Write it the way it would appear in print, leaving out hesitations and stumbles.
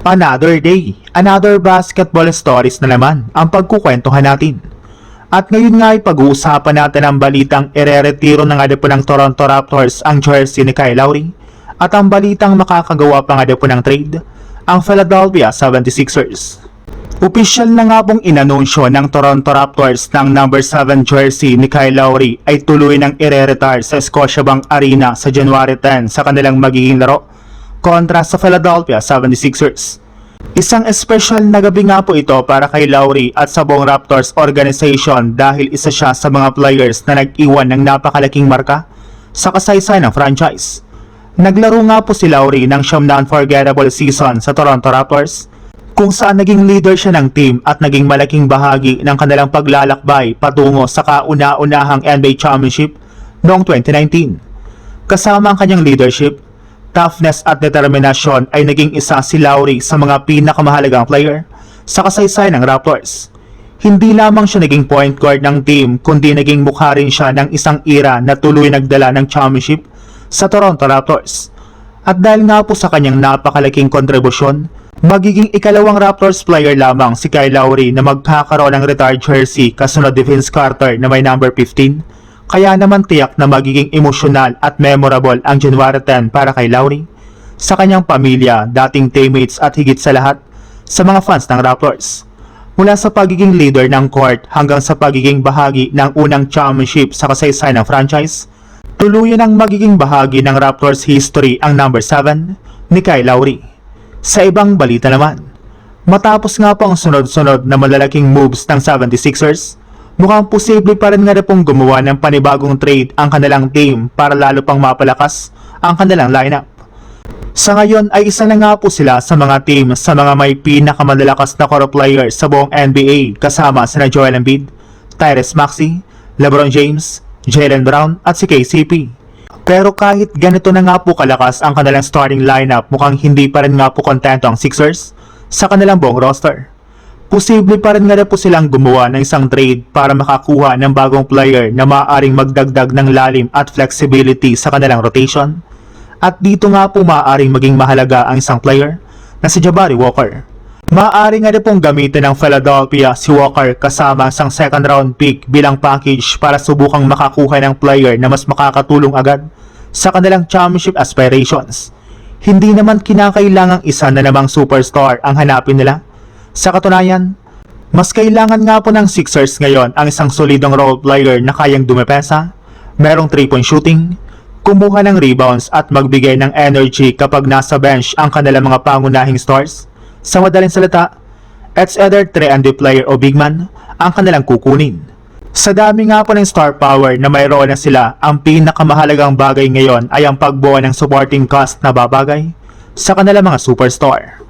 Another day, another basketball stories na naman ang pagkukwentuhan natin. At ngayon nga ay pag-uusapan natin ang balitang ireretiro na nga po ng Toronto Raptors ang jersey ni Kyle Lowry at ang balitang makakagawa pa nga po ng trade ang Philadelphia 76ers. Opisyal na nga pong inanunsyo ng Toronto Raptors ng number 7 jersey ni Kyle Lowry ay tuloy ng ireretire sa Scotiabank Arena sa January 10 sa kanilang magiging laro kontra sa Philadelphia 76ers. Isang espesyal na gabi nga po ito para kay Lowry at sa buong Raptors organization dahil isa siya sa mga players na nag-iwan ng napakalaking marka sa kasaysayan ng franchise. Naglaro nga po si Lowry ng siyam na unforgettable season sa Toronto Raptors kung saan naging leader siya ng team at naging malaking bahagi ng kanilang paglalakbay patungo sa kauna-unahang NBA Championship noong 2019. Kasama ang kanyang leadership, toughness at determinasyon ay naging isa si Lowry sa mga pinakamahalagang player sa kasaysayan ng Raptors. Hindi lamang siya naging point guard ng team kundi naging mukha rin siya ng isang era na tuloy nagdala ng championship sa Toronto Raptors. At dahil nga po sa kanyang napakalaking kontribusyon, magiging ikalawang Raptors player lamang si Kyle Lowry na magkakaroon ng retired jersey kasunod ni Vince Carter na may number 15. Kaya naman tiyak na magiging emosyonal at memorable ang January 10 para kay Lowry, sa kanyang pamilya, dating teammates at higit sa lahat, sa mga fans ng Raptors. Mula sa pagiging leader ng court hanggang sa pagiging bahagi ng unang championship sa kasaysayan ng franchise, tuluyan ang magiging bahagi ng Raptors history ang number 7 ni Kyle Lowry. Sa ibang balita naman, matapos nga po ang sunod-sunod na malalaking moves ng 76ers, mukhang posible pa rin nga na pong gumawa ng panibagong trade ang kanilang team para lalo pang mapalakas ang kanilang lineup. Sa ngayon ay isa na nga po sila sa mga team sa mga may pinakamalalakas na core players sa buong NBA kasama sina Joel Embiid, Tyrese Maxey, LeBron James, Jaylen Brown at si KCP. Pero kahit ganito na nga po kalakas ang kanilang starting lineup, mukhang hindi pa rin nga po kontento ang Sixers sa kanilang buong roster. Posible pa rin nga na po silang gumawa ng isang trade para makakuha ng bagong player na maaaring magdagdag ng lalim at flexibility sa kanilang rotation. At dito nga po maaaring maging mahalaga ang isang player na si Jabari Walker. Maaari nga na pong gamitin ng Philadelphia si Walker kasama isang second round pick bilang package para subukang makakuha ng player na mas makakatulong agad sa kanilang championship aspirations. Hindi naman kinakailangang isa na namang superstar ang hanapin nila. Sa katunayan, mas kailangan nga po ng Sixers ngayon ang isang solidong role player na kayang dumepesa, merong 3-point shooting, kumuha ng rebounds at magbigay ng energy kapag nasa bench ang kanilang mga pangunahing stars. Sa madaling salita, it's either 3-and-D player o big man ang kanilang kukunin. Sa dami nga po ng star power na mayroon na sila, ang pinakamahalagang bagay ngayon ay ang pagbuo ng supporting cast na babagay sa kanilang mga superstar.